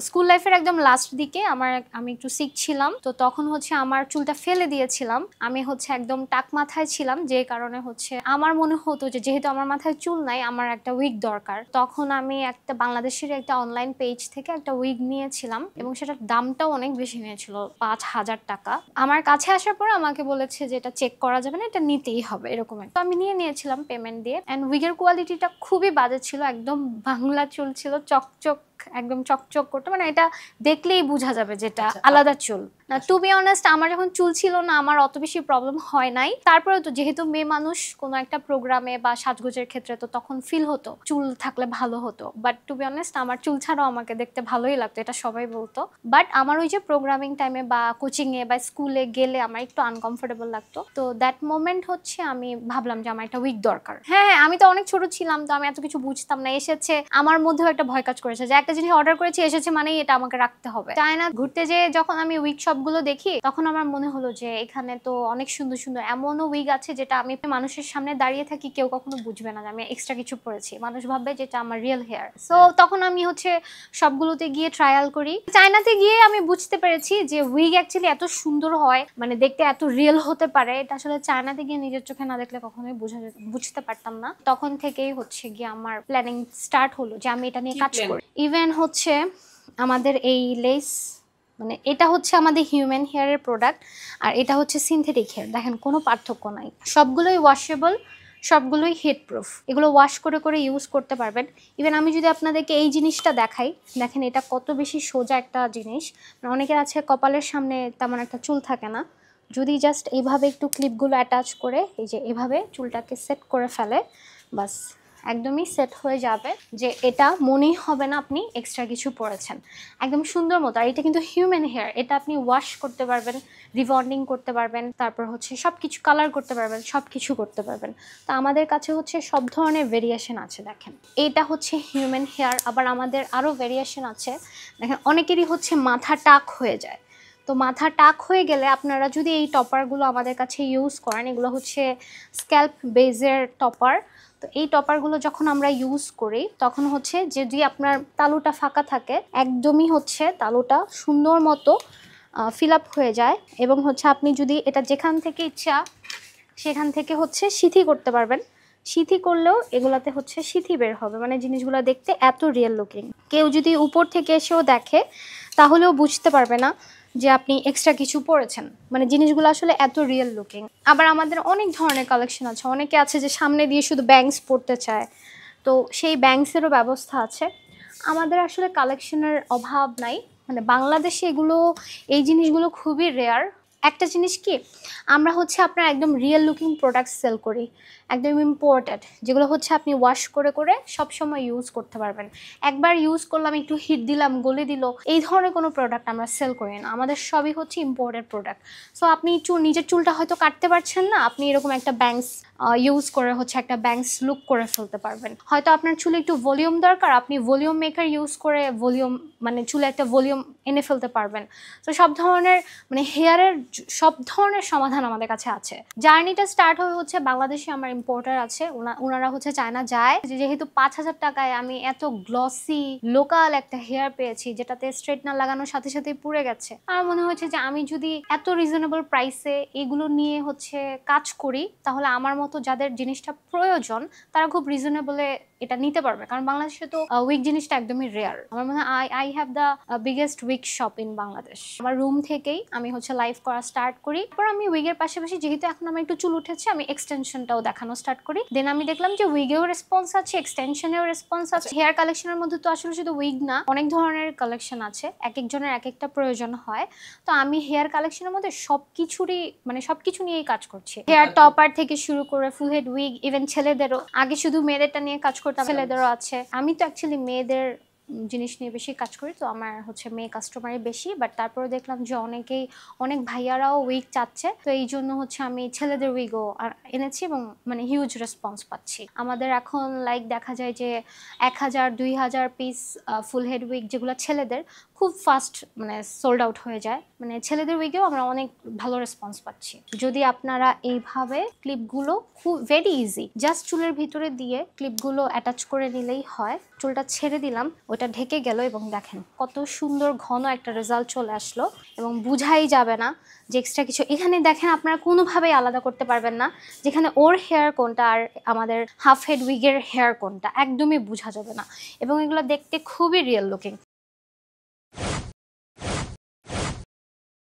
School লাইফের একদম last দিকে আমি একটু সিক ছিলাম, তো তখন হচ্ছে আমার চুলটা ফেলে দিয়েছিলাম। আমি হচ্ছে একদম টাক মাথায় ছিলাম, যে কারণে হচ্ছে আমার মনে হতো যে যেহেতু আমার মাথায় চুল নাই, আমার একটা উইগ দরকার। তখন আমি একটা বাংলাদেশের একটা অনলাইন পেজ থেকে একটা উইগ নিয়েছিলাম, এবং সেটার দামটাও অনেক বেশি নিয়েছিল, 5,000 টাকা। আমার কাছে আসার পর আমাকে বলেছে যে এটা চেক করা যাবে না, এটা নিতেই হবে, এরকম। তো আমি নিয়েছিলাম পেমেন্ট দিয়ে। অ্যান্ড উইগের কোয়ালিটিটা খুবই বাজে ছিল, একদম বাংলা চুল ছিল, চকচক, একদম চকচক করতে, মানে এটা দেখলেই বোঝা যাবে যেটা আলাদা চুল। টু বি অনেস্ট, আমার যখন চুল ছিল না আমার অত বেশি প্রবলেম হয় নাই। তারপরে তো যেহেতু মেয়ে মানুষ, কোনো একটা প্রোগ্রামে বা সাজগোজের ক্ষেত্রে তো তখন ফিল হতো চুল থাকলে ভালো হতো। বাট টু বি অনেস্ট, আমার চুল ছাড়াও আমাকে দেখতে ভালোই লাগতো, এটা সবাই বলতো। বাট আমার ওই যে প্রোগ্রামিং টাইমে বা কোচিং এ বা স্কুলে গেলে আমার একটু আনকমফোর্টেবল লাগতো। তো দ্যাট মোমেন্ট হচ্ছে আমি ভাবলাম যে আমার একটা উইগ দরকার। হ্যাঁ, আমি তো অনেক ছোট ছিলাম, তো আমি এত কিছু বুঝতাম না। এসেছে, আমার মধ্যেও একটা ভয় কাজ করেছে যে একটা জিনিস অর্ডার করেছি, এসেছে মানেই এটা আমাকে রাখতে হবে। চায়না ঘুরতে যেয়ে যখন আমি উইগ শপগুলো দেখি, তখন আমার মনে হলো যে এখানে তো অনেক সুন্দর সুন্দর এমনও উইগ আছে যেটা আমি মানুষের সামনে দাঁড়িয়ে থাকি, কেউ কখনো বুঝবে না যে আমি এক্সট্রা কিছু পরেছি, মানুষ ভাববে যেটা আমার রিয়েল হেয়ার। সো তখন আমি হচ্ছে সবগুলোতে গিয়ে ট্রায়াল করি। চায়নাতে গিয়ে আমি বুঝতে পেরেছি যে উইগ অ্যাকচুয়ালি এত সুন্দর হয়, মানে দেখতে এত রিয়েল হতে পারে, এটা আসলে চায়নাতে গিয়ে নিজের চোখে না দেখলে কখনোই বুঝতে পারতাম না। তখন থেকেই হচ্ছে গিয়ে আমার প্ল্যানিং স্টার্ট হলো যে আমি এটা নিয়ে কাজ করি। ইভেন হচ্ছে আমাদের এই লেস, মানে এটা হচ্ছে আমাদের হিউম্যান হেয়ারের প্রোডাক্ট, আর এটা হচ্ছে সিনথেটিক হেয়ার। দেখেন কোনো পার্থক্য নাই, সবগুলোই ওয়াশেবল, সবগুলোই হিট প্রুফ। এগুলো ওয়াশ করে করে ইউজ করতে পারবেন। ইভেন আমি যদি আপনাদেরকে এই জিনিসটা দেখাই, দেখেন এটা কত বেশি সোজা একটা জিনিস। অনেকের আছে কপালের সামনে তেমন একটা চুল থাকে না, যদি জাস্ট এইভাবে একটু ক্লিপগুলো অ্যাটাচ করে এই যে এভাবে চুলটাকে সেট করে ফেলে, বাস একদমই সেট হয়ে যাবে, যে এটা মনেই হবে না আপনি এক্সট্রা কিছু পরেছেন, একদম সুন্দর মতো। আর এটা কিন্তু হিউম্যান হেয়ার, এটা আপনি ওয়াশ করতে পারবেন, রিবন্ডিং করতে পারবেন, তারপর হচ্ছে সব কিছু কালার করতে পারবেন, সব কিছু করতে পারবেন। তো আমাদের কাছে হচ্ছে সব ধরনের ভেরিয়েশন আছে। দেখেন এটা হচ্ছে হিউম্যান হেয়ার, আবার আমাদের আরও ভেরিয়েশন আছে। দেখেন অনেকেরই হচ্ছে মাথা টাক হয়ে যায়, তো মাথা টাক হয়ে গেলে আপনারা যদি এই টপারগুলো আমাদের কাছে ইউজ করেন, এগুলো হচ্ছে স্ক্যাল্প বেজের টপার। তো এই টপারগুলো যখন আমরা ইউজ করি, তখন হচ্ছে যদি আপনার তালুটা ফাঁকা থাকে, একদমই হচ্ছে তালুটা সুন্দর মতো ফিল আপ হয়ে যায়, এবং হচ্ছে আপনি যদি এটা যেখান থেকে ইচ্ছা সেখান থেকে হচ্ছে সিথি করতে পারবেন। সিথি করলেও এগুলাতে হচ্ছে সিথি বের হবে, মানে জিনিসগুলো দেখতে এত রিয়েল লুকিং। কেউ যদি উপর থেকে এসেও দেখে তাহলেও বুঝতে পারবে না যে আপনি এক্সট্রা কিছু পরেছেন, মানে জিনিসগুলো আসলে এত রিয়েল লুকিং। আবার আমাদের অনেক ধরনের কালেকশন আছে, অনেকে আছে যে সামনে দিয়ে শুধু ব্যাংকস পরতে চায়, তো সেই ব্যাংকসেরও ব্যবস্থা আছে। আমাদের আসলে কালেকশনের অভাব নাই, মানে বাংলাদেশে এগুলো, এই জিনিসগুলো খুবই রেয়ার। একটা জিনিস কি, আমরা হচ্ছে আপনার একদম রিয়েল লুকিং প্রোডাক্ট সেল করি, একদম ইম্পোর্টেড, যেগুলো হচ্ছে আপনি ওয়াশ করে করে সবসময় ইউজ করতে পারবেন। একবার ইউজ করলাম, একটু হিট দিলাম, গলে দিল, এই ধরনের কোনো প্রোডাক্ট আমরা সেল করি না, আমাদের সবই হচ্ছে ইম্পোর্টেড প্রোডাক্ট। সো আপনি নিজের চুলটা হয়তো কাটতে পারছেন না, আপনি এরকম একটা ব্যাংকস ইউজ করে হচ্ছে একটা ব্যাংকস লুক করে ফেলতে পারবেন। হয়তো আপনার চুলে একটু ভলিউম দরকার, আপনি ভলিউম মেকার ইউজ করে ভলিউম, মানে চুলে একটা ভলিউম এনে ফেলতে পারবেন। তো সব ধরনের, মানে হেয়ারের সব ধরনের সমাধান আমাদের কাছে আছে। জার্নিটা স্টার্ট হচ্ছে বাংলাদেশে আমার ইম্পোর্টার আছে, ওনারা হচ্ছে চায়না যায়, যেহেতু 5,000 টাকায় আমি এত গ্লসি লোকাল একটা হেয়ার পেয়েছি, যেটাতে স্ট্রেটনার লাগানোর সাথে সাথে পুড়ে গেছে। আমার মনে হয়েছে যে আমি যদি এত রিজনেবল প্রাইসে এগুলো নিয়ে হচ্ছে কাজ করি, তাহলে আমার মতো যাদের জিনিসটা প্রয়োজন তারা খুব রিজনেবলে এটা নিতে পারবে। কারণ বাংলাদেশে তো উইক জিনিসটা একদমই রেয়ার। আমার মনে হয় I have the biggest wig shop in Bangladesh. আমার রুম থেকেই আমি হচ্ছে লাইভ করা স্টার্ট করি। তারপর আমি উইগের পাশাপাশি, যেহেতু এখন আমার একটু চুল উঠেছে, আমি এক্সটেনশনটাও দেখানো স্টার্ট করি। দেন আমি দেখলাম যে উইগেও রেসপন্স আছে, এক্সটেনশনেও রেসপন্স আছে। হেয়ার কালেকশনের মধ্যে তো আসলে শুধু উইগ না, অনেক ধরনের কালেকশন আছে, এক একজনের এক একটা প্রয়োজন হয়। তো আমি হেয়ার কালেকশনের মধ্যে সবকিছুরই, মানে সবকিছু নিয়েই কাজ করছি। হেয়ার টপার থেকে শুরু করে ফুল হেড উইগ, ইভেন ছেলেদেরও। আগে শুধু মেয়েদেরটা নিয়ে কাজ করতাম, ছেলেদেরও আছে। আমি তো অ্যাকচুয়ালি মেয়েদের জিনিস নিয়ে বেশি কাজ করি, তো আমার হচ্ছে মেয়ে কাস্টমারই বেশি। বাট তারপরে দেখলাম যে অনেক ভাইয়ারাও উইগ চাচ্ছে, তো এই জন্য হচ্ছে আমি ছেলেদের উইগও এনেছি, এবং মানে হিউজ রেসপন্স পাচ্ছি। আমাদের এখন লাইক দেখা যায় যে 1,000 2,000 পিস ফুল হেড উইগ, যেগুলো ছেলেদের, খুব ফাস্ট মানে সোল্ড আউট হয়ে যায়। মানে ছেলেদের উইগেও আমরা অনেক ভালো রেসপন্স পাচ্ছি। যদি আপনারা এইভাবে ক্লিপগুলো, খুব ভেরি ইজি, জাস্ট চুলের ভিতরে দিয়ে ক্লিপগুলো অ্যাটাচ করে নিলেই হয়। চুলটা ছেড়ে দিলাম, ও ওটা ঢেকে গেল এবং দেখেন কত সুন্দর ঘন একটা রেজাল্ট চলে আসলো এবং বুঝাই যাবে না যে এক্সট্রা কিছু। এখানে দেখেন আপনারা কোনোভাবেই আলাদা করতে পারবেন না যেখানে ওর হেয়ার কোনটা আর আমাদের হাফ হেড উইগের হেয়ার কোনটা, একদমই বোঝা যাবে না এবং এগুলো দেখতে খুবই রিয়েল লুকিং।